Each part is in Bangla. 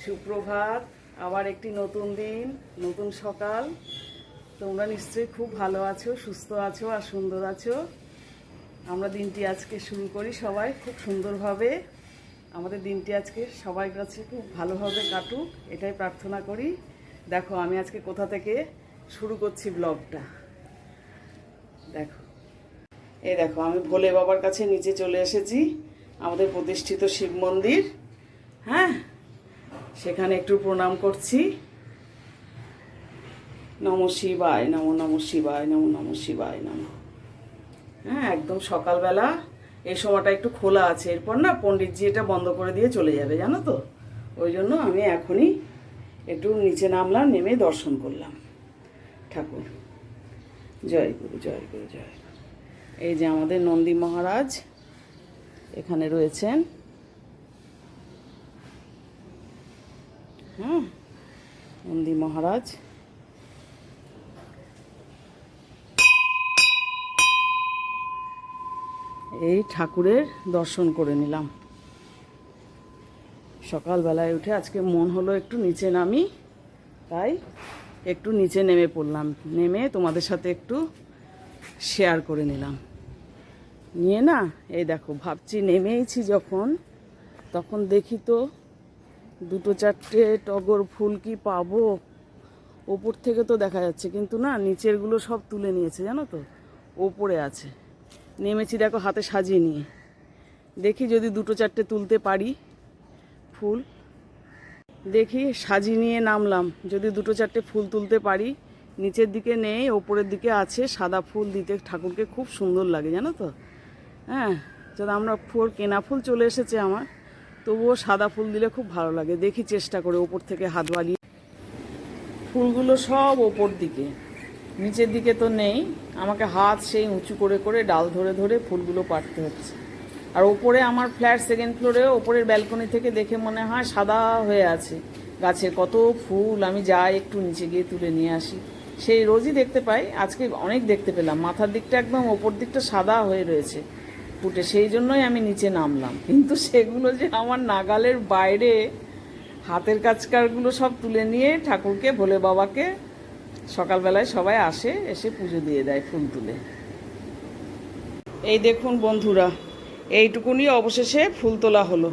সুপ্রভাত। আবার একটি নতুন দিন, নতুন সকাল। তোমরা নিশ্চয়ই খুব ভালো আছো, সুস্থ আছো আর সুন্দর আছো। আমরা দিনটি আজকে শুরু করি সবাই খুব সুন্দরভাবে। আমাদের দিনটি আজকে সবার কাছে খুব ভালোভাবে কাটুক, এটাই প্রার্থনা করি। দেখো আমি আজকে কোথা থেকে শুরু করছি ব্লগটা। দেখো, এই দেখো আমি ভোলে বাবার কাছে নিচে চলে এসেছি, আমাদের প্রতিষ্ঠিত শিব মন্দির। হ্যাঁ, সেখানে একটু প্রণাম করছি। নম শিবায় নম, নম শিবায় নম, নম শিবায় নম। হ্যাঁ, একদম সকালবেলা এই সময়টা একটু খোলা আছে, এরপর না পণ্ডিতজি এটা বন্ধ করে দিয়ে চলে যাবে, জানো তো। ওই জন্য আমি এখনই একটু নিচে নামলাম, নেমে দর্শন করলাম ঠাকুর। জয় গুরু, জয় গুরু, জয় গুরু। এই যে আমাদের নন্দী মহারাজ এখানে রয়েছেন। হ্যাঁ, নন্দী মহারাজ। এই ঠাকুরের দর্শন করে নিলাম সকালবেলায় উঠে। আজকে মন হলো একটু নিচে নামি, তাই একটু নিচে নেমে পড়লাম। নেমে তোমাদের সাথে একটু শেয়ার করে নিলাম। নিয়ে না, এই দেখো ভাবছি নেমেইছি যখন, তখন দেখি তো দুটো চারটে টগর ফুল কি পাবো। ওপর থেকে তো দেখা যাচ্ছে, কিন্তু না নিচেরগুলো সব তুলে নিয়েছে, জানো তো, ওপরে আছে। নেমেছি দেখো হাতে সাজিয়ে নিয়ে, দেখি যদি দুটো চারটে তুলতে পারি ফুল। দেখি সাজিয়ে নিয়ে নামলাম, যদি দুটো চারটে ফুল তুলতে পারি। নিচের দিকে নেই, ওপরের দিকে আছে। সাদা ফুল দিতে ঠাকুরকে খুব সুন্দর লাগে, জানো তো। হ্যাঁ, যদি আমরা ফুল কেনা ফুল চলে এসেছে আমার, তবুও সাদা ফুল দিলে খুব ভালো লাগে। দেখি চেষ্টা করে ওপর থেকে হাত বাড়িয়ে। ফুলগুলো সব ওপর দিকে, নিচের দিকে তো নেই। আমাকে হাত সেই উঁচু করে করে ডাল ধরে ধরে ফুলগুলো পাড়তে হচ্ছে। আর ওপরে আমার ফ্ল্যাট সেকেন্ড ফ্লোরে, ওপরের ব্যালকনি থেকে দেখে মনে হয় সাদা হয়ে আছে গাছে কত ফুল। আমি যাই একটু নিচে গিয়ে তুলে নিয়ে আসি। সেই রোজই দেখতে পাই, আজকে অনেক দেখতে পেলাম। মাথার দিকটা একদম ওপর দিকটা সাদা হয়ে রয়েছে ফুটে, সেই জন্যই আমি নিচে নামলাম। কিন্তু সেগুলো যে আমার নাগালের বাইরে, হাতের কাজকারগুলো সব তুলে নিয়ে ঠাকুরকে, ভোলে বাবাকে সকালবেলায় সবাই আসে, এসে পুজো দিয়ে দেয় ফুল তুলে। এই দেখুন বন্ধুরা, এইটুকুনি অবশেষে ফুল তোলা হলো।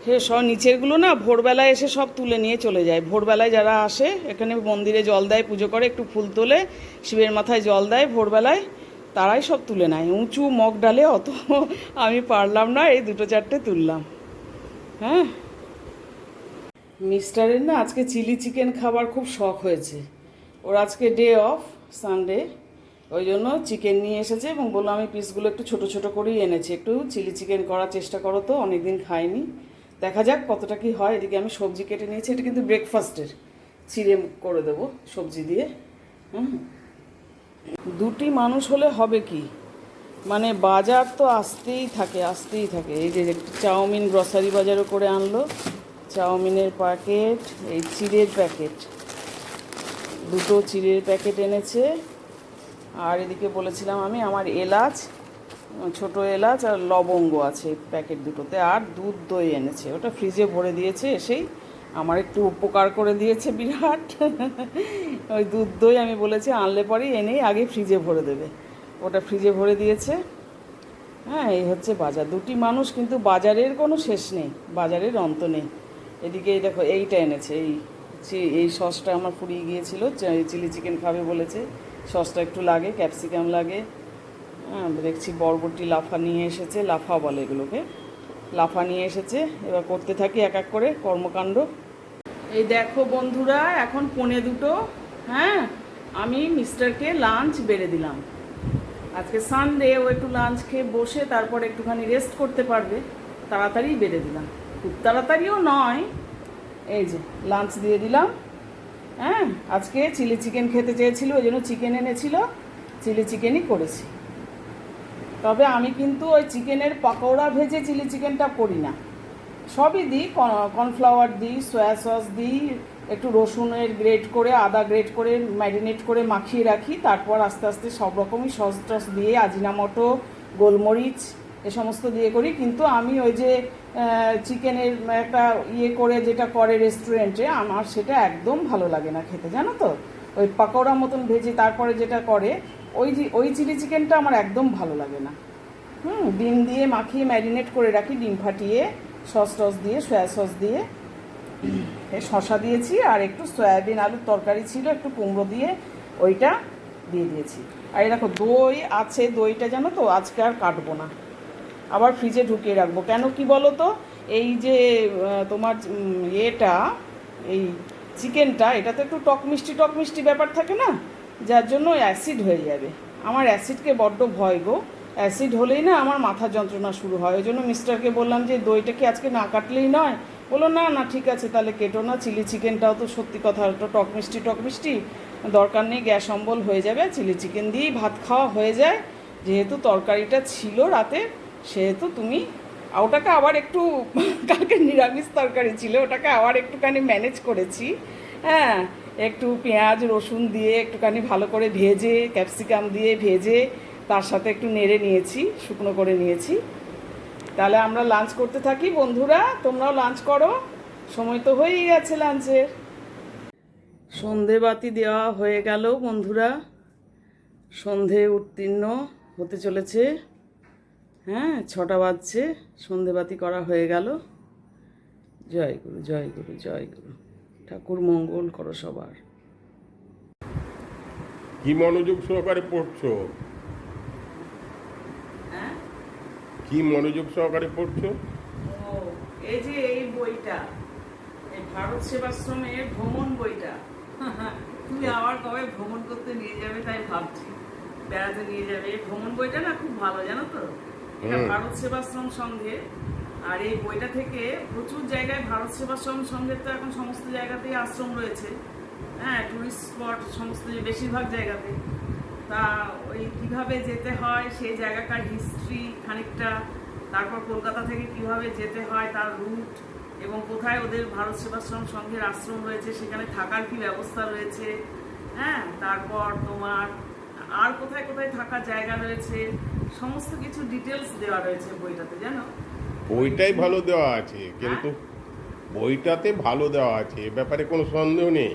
সে সব নিচেরগুলো না ভোরবেলায় এসে সব তুলে নিয়ে চলে যায়। ভোরবেলায় যারা আসে এখানে মন্দিরে জল দেয়, পুজো করে, একটু ফুল তোলে, শিবের মাথায় জল দেয় ভোরবেলায়, তারাই সব তুলে নেয়। উঁচু মগ ডালে অত আমি পারলাম না, এই দুটো চারটে তুললাম। হ্যাঁ, মিস্টারের না আজকে চিলি চিকেন খাবার খুব শখ হয়েছে। ওর আজকে ডে অফ, সানডে, ওই জন্য চিকেন নিয়ে এসেছে এবং বললো আমি পিসগুলো একটু ছোট ছোট করেই এনেছি, একটু চিলি চিকেন করার চেষ্টা করো তো, অনেকদিন খাইনি। দেখা যাক কতটা কি হয়। এদিকে আমি সবজি কেটে নিয়েছি, এটা কিন্তু ব্রেকফাস্টের, চিড়ে করে দেবো সবজি দিয়ে। হুম, দুটি মানুষ হলে হবে কি, মানে বাজার তো আসতেই থাকে আসতেই থাকে। এই যে একটু চাউমিন গ্রসারি বাজারও করে আনলো, চাউমিনের প্যাকেট, এই চিড়ের প্যাকেট, দুটো চিড়ের প্যাকেট এনেছে। আর এদিকে বলেছিলাম আমি আমার এলাচ, ছোট এলাচ আর লবঙ্গ আছে প্যাকেট দুটোতে। আর দুধ দই এনেছে, ওটা ফ্রিজে ভরে দিয়েছে এসেই, আমার একটু উপকার করে দিয়েছে বিরাট। ওই দুধ দই আমি বলেছি আনলে পরেই এনেই আগে ফ্রিজে ভরে দেবে, ওটা ফ্রিজে ভরে দিয়েছে। হ্যাঁ, এই হচ্ছে বাজার। দুটি মানুষ, কিন্তু বাজারের কোনো শেষ নেই, বাজারের অন্ত নেই। এদিকে এই দেখো এইটা এনেছে, এই সসটা আমার ফুরিয়ে গিয়েছিল, চিলি চিকেন খাবে বলেছে, সসটা একটু লাগে, ক্যাপসিকাম লাগে। হ্যাঁ, দেখছি বরবটি লাফা নিয়ে এসেছে, লাফা বলে এগুলোকে, লাফা নিয়ে এসেছে। এবার করতে থাকি এক এক করে কর্মকাণ্ড। এই দেখো বন্ধুরা, এখন 1:45। হ্যাঁ, আমি মিস্টারকে লাঞ্চ বেড়ে দিলাম। আজকে সানডে, ও একটু লাঞ্চ খেয়ে বসে তারপর একটুখানি রেস্ট করতে পারবে, তাড়াতাড়ি বেড়ে দিলাম। খুব তাড়াতাড়িও নয়, এই যে লাঞ্চ দিয়ে দিলাম। হ্যাঁ, আজকে চিলি চিকেন খেতে চেয়েছিল, ওই জন্য চিকেন এনেছিল, চিলি চিকেনই করেছি। তবে আমি কিন্তু ওই চিকেনের পকোড়া ভেজে চিলি চিকেনটা করি না, সবই দিই, কর্নফ্লাওয়ার দিই, সয়া সস দিই, একটু রসুনের গ্রেট করে, আদা গ্রেট করে ম্যারিনেট করে মাখিয়ে রাখি, তারপর আস্তে আস্তে সব রকমই সস টস দিয়ে, আজিনামটো, গোলমরিচ, এ সমস্ত দিয়ে করি। কিন্তু আমি ওই যে চিকেনের একটা করে যেটা করে রেস্টুরেন্টে, আমার সেটা একদম ভালো লাগে না খেতে, জানো তো। ওই পাকোড়া মতন ভেজে তারপরে যেটা করে, ওই চিলি চিকেনটা আমার একদম ভালো লাগে না। ডিম দিয়ে মাখিয়ে ম্যারিনেট করে রাখি, ডিম ফাটিয়ে সস টস দিয়ে, সয়া সস দিয়ে, শসা দিয়েছি, আর একটু সয়াবিন আলুর তরকারি ছিল, একটু কুমড়ো দিয়ে ওইটা দিয়ে দিয়েছি। আর এই দেখো দই আছে, দইটা জানো তো আজকে আর কাটবো না, আবার ফ্রিজে ঢুকিয়ে রাখবো। কেন কি বলো তো, এই যে তোমার এই চিকেনটা, এটা তো একটু টক মিষ্টি ব্যাপার থাকে না, যার জন্য অ্যাসিড হয়ে যাবে। আমার অ্যাসিডকে বড্ড ভয় গো, অ্যাসিড হলেই না আমার মাথা যন্ত্রণা শুরু হয়। ওই জন্য মিস্টারকে বললাম যে দইটা কি আজকে না কাটলেই নয়? বললো না না ঠিক আছে, তাহলে কেটো না। চিলি চিকেনটাও তো সত্যি কথা একটু টক মিষ্টি, দরকার নেই, গ্যাস অম্বল হয়ে যাবে, চিলি চিকেন দিয়েই ভাত খাওয়া হয়ে যায়। যেহেতু তরকারিটা ছিল রাতে, সেহেতু তুমি ওটাকে আবার একটু কালকে নিরামিষ তরকারি ছিল, ওটাকে আবার একটুখানি ম্যানেজ করেছি। হ্যাঁ, একটু পেঁয়াজ রসুন দিয়ে একটুখানি ভালো করে ভেজে, ক্যাপসিকাম দিয়ে ভেজে, তার সাথে একটু নেড়ে নিয়েছি, শুকনো করে নিয়েছি। তাহলে আমরা লাঞ্চ করতে থাকি বন্ধুরা, তোমরাও লাঞ্চ করো, সময় তো হয়েই গেছে লাঞ্চের। সন্ধে বাতি দেওয়া হয়ে গেল বন্ধুরা, সন্ধে উত্তীর্ণ হতে চলেছে। হ্যাঁ, 6টা বাজছে, সন্ধে বাতি করা হয়ে গেল। জয় গুরু জয় গুরু জয় গুরু, ঠাকুর মঙ্গল করো সবার। কি মনোযোগ সহকারে পড়ছো? কি মনোযোগ সহকারে পড়ছো? ও, এই যে এই বইটা, এই ভারত সেবাশ্রমের ভ্রমণ বইটা। তুমি আবার কবে ভ্রমণ করতে নিয়ে যাবে তাই ভাবছি, বেড়াতে নিয়ে যাবে। এই ভ্রমণ বইটা না খুব ভালো, জানো তো। এটা ভারত সেবাশ্রম সংঘে, আর এই বইটা থেকে প্রচুর জায়গায়, ভারত সেবাশ্রম সংঘের তো এখন সমস্ত জায়গাতেই আশ্রম রয়েছে। হ্যাঁ, টুরিস্ট স্পট সমস্ত বেশিরভাগ জায়গাতে। তা ওই কীভাবে যেতে হয় সেই জায়গাটার হিস্ট্রি খানিকটা, তারপর কলকাতা থেকে কিভাবে যেতে হয় তার রুট, এবং কোথায় ওদের ভারত সেবাশ্রম সংঘের আশ্রম রয়েছে, সেখানে থাকার কি ব্যবস্থা রয়েছে। হ্যাঁ, তারপর তোমার আর কোথায় কোথায় থাকার জায়গা রয়েছে, সমস্ত কিছু ডিটেলস দেওয়া রয়েছে বইটাতে, জানো। বইটাই ভালো দেওয়া আছে, কিন্তু বইটাতে ভালো দেওয়া আছে, এ ব্যাপারে কোনো সন্দেহ নেই।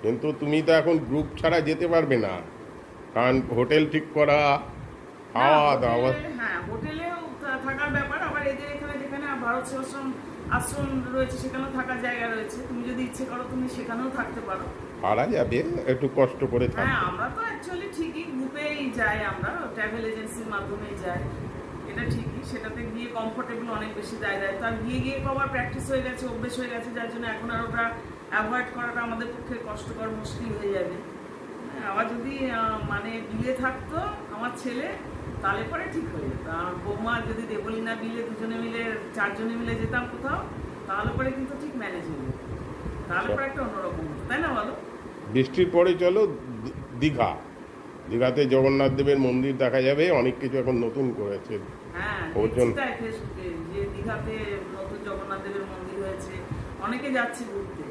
কিন্তু তুমি তো এখন গ্রুপ ছাড়া যেতে পারবে না, কারণ হোটেল ঠিক করা, খাওয়া দাওয়া। হ্যাঁ, হোটেলেও থাকার ব্যাপার, আবার এদের এখানে যেখানে ভারত সেবাশ্রম আশ্রম রয়েছে সেখানেও থাকার জায়গা রয়েছে। তুমি যদি ইচ্ছে করো তুমি সেখানেও থাকতে পারো, পারা যাবে, একটু কষ্ট করে থাকবে। হ্যাঁ, আমরা তো অ্যাকচুয়ালি ঠিকই গ্রুপেই যাই, আমরা ট্রাভেল এজেন্সির মাধ্যমেই যাই, এটা ঠিকই। সেটাতে গিয়ে কমফোর্টেবল অনেক বেশি দেয়। তার গিয়ে কবার প্র্যাকটিস হয়ে গেছে, অভ্যেস হয়ে গেছে, যার জন্য এখন আর ওটা অ্যাভয়েড করাটা আমাদের পক্ষে কষ্টকর, মুশকিল হয়ে যাবে। আবার যদি মানে বিলে থাকতো আমার ছেলে, তাহলে পরে ঠিক হয়ে যেত। আর বৌমা যদি দেবলীনা বিলে দুজনে মিলে 4 জনে মিলে যেতাম কোথাও, তাহলে পরে কিন্তু ঠিক ম্যানেজ হয়ে যেত, তাহলে পরে একটা অন্যরকম হতো, তাই না বলো। বৃষ্টির পরে চলো দীঘা, দীঘাতে জগন্নাথ দেবের মন্দির দেখা যাবে, অনেক কিছু এখন নতুন করেছে। হ্যাঁ, তাই ফেসবুকে যে দীঘাতে নতুন জগন্নাথ দেবের মন্দির হয়েছে, অনেকে যাচ্ছে ঘুরতে।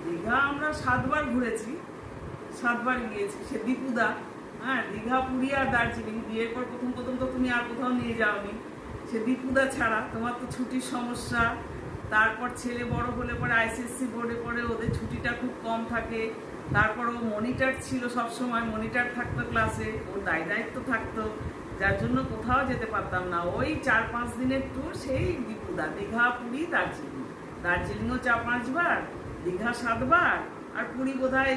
দীঘা আমরা 7 বার ঘুরেছি, 7 বার গিয়েছি। সে দীপুদা, হ্যাঁ, দীঘা, পুরী আর দার্জিলিং। বিয়ের পর প্রথম তো তুমি আর কোথাও নিয়ে যাওনি, সে দীপুদা ছাড়া। তোমার তো ছুটির সমস্যা, তারপর ছেলে বড় হলে পরে আইসিএসসি বোর্ডে পড়ে, ওদের ছুটিটা খুব কম থাকে। তারপর ও মনিটর ছিল, সবসময় মনিটর থাকতো ক্লাসে, ওর দায়িত্ব থাকতো, যার জন্য কোথাও যেতে পারতাম না। ওই 4-5 দিনের ট্যুর সেই দীপুদা, দীঘা, পুরী, দার্জিলিংও 4-5 বার, দীঘা 7 বার, আর পুরী বোধহয়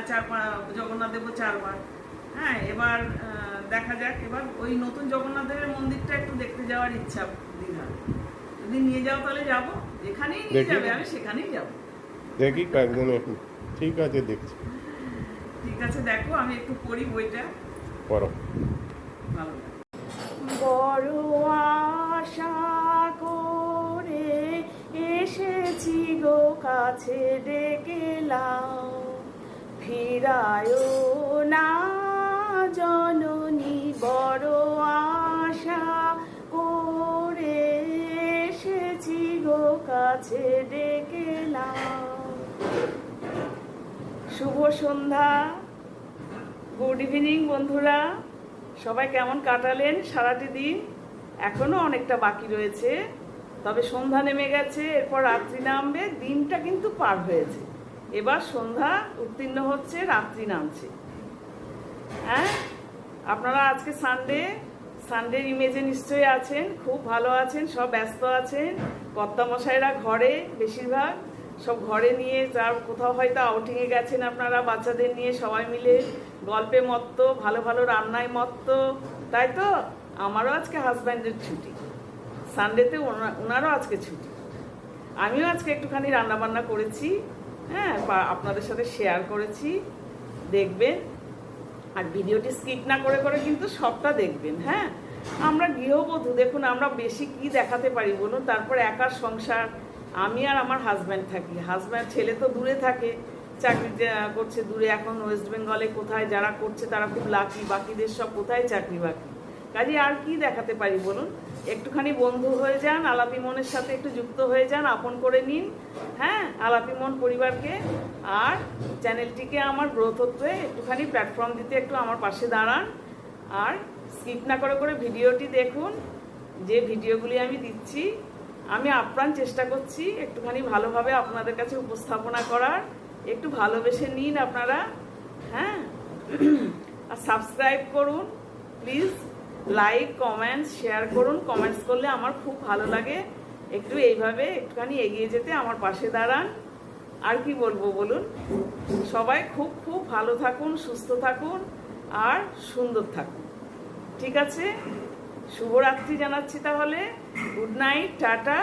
4-5, জগন্নাথ দেবও 4 বার। হ্যাঁ, এবার দেখা যাক, এবার ওই নতুন জগন্নাথ দেবের মন্দিরটা একটু দেখতে যাওয়ার ইচ্ছা দীঘা। যদি নিয়ে যাও তাহলে যাবো, যেখানেই নিয়ে যাবে আমি সেখানেই যাবো। দেখি কয়েকদিন, ঠিক আছে দেখছি। ঠিক আছে, দেখো আমি একটু পড়ি বইটা, পড়ো। ভালো বড় আশা করে এসেছি গো কাছে ডেকেলাম, ফিরায় না জননী। বড় আশা করে এসেছি গো কাছে ডেকেলাম। শুভ সন্ধ্যা, গুড ইভিনিং বন্ধুরা, সবাই কেমন কাটালেন সারাটি দিন? এখনো অনেকটা বাকি রয়েছে, তবে সন্ধ্যা নেমে গেছে, এরপর রাত্রি নামবে, দিনটা কিন্তু পার হয়েছে, এবার সন্ধ্যা উত্তীর্ণ হচ্ছে, রাত্রি নামছে। হ্যাঁ, আপনারা আজকে সানডের ইমেজে নিশ্চয়ই আছেন, খুব ভালো আছেন, সব ব্যস্ত আছেন, কর্তামশাইরা ঘরে, বেশিরভাগ সব ঘরে নিয়ে, যার কোথাও হয়তো আউটিংয়ে গেছেন আপনারা বাচ্চাদের নিয়ে সবাই মিলে গল্পে মত্ত, ভালো ভালো রান্নায় মত্ত, তাই তো? আমারও আজকে হাজব্যান্ডের ছুটি, সানডেতে ওনারও আজকে ছুটি। আমিও আজকে একটুখানি রান্নাবান্না করেছি, হ্যাঁ, আপনাদের সাথে শেয়ার করেছি, দেখবেন। আর ভিডিওটি স্কিপ না করে করে কিন্তু সবটা দেখবেন। হ্যাঁ, আমরা গৃহবধূ, দেখুন আমরা বেশি কি দেখাতে পারি বলুন? তারপর একার সংসার, আমি আর আমার হাজব্যান্ড থাকি, ছেলে তো দূরে থাকে, চাকরি করছে দূরে, এখন ওয়েস্ট বেঙ্গলে কোথায় যারা করছে তারা খুব লাকি, বাকিদের সব কোথায় চাকরি বাকি, কাজে আর কি দেখাতে পারি বলুন? একটুখানি বন্ধু হয়ে যান, আলাপি মনের সাথে একটু যুক্ত হয়ে যান, আপন করে নিন, হ্যাঁ, আলাপি মন পরিবারকে, আর চ্যানেলটিকে আমার গ্রোথ হতে একটুখানি প্ল্যাটফর্ম দিতে একটু আমার পাশে দাঁড়ান, আর স্কিপ না করে করে ভিডিওটি দেখুন। যে ভিডিওগুলি আমি দিচ্ছি, আমি আপ্রাণ চেষ্টা করছি একটুখানি ভালোভাবে আপনাদের কাছে উপস্থাপনা করার, একটু ভালোবেসে নিন আপনারা, হ্যাঁ। আর সাবস্ক্রাইব করুন প্লিজ, লাইক কমেন্টস শেয়ার করুন, কমেন্টস করলে আমার খুব ভালো লাগে, একটু এইভাবে একটুখানি এগিয়ে যেতে আমার পাশে দাঁড়ান। আর কি বলবো বলুন? সবাই খুব খুব ভালো থাকুন, সুস্থ থাকুন, আর সুন্দর থাকুন, ঠিক আছে? শুভরাত্রি জানাচ্ছি তাহলে, গুড নাইট, টাটা।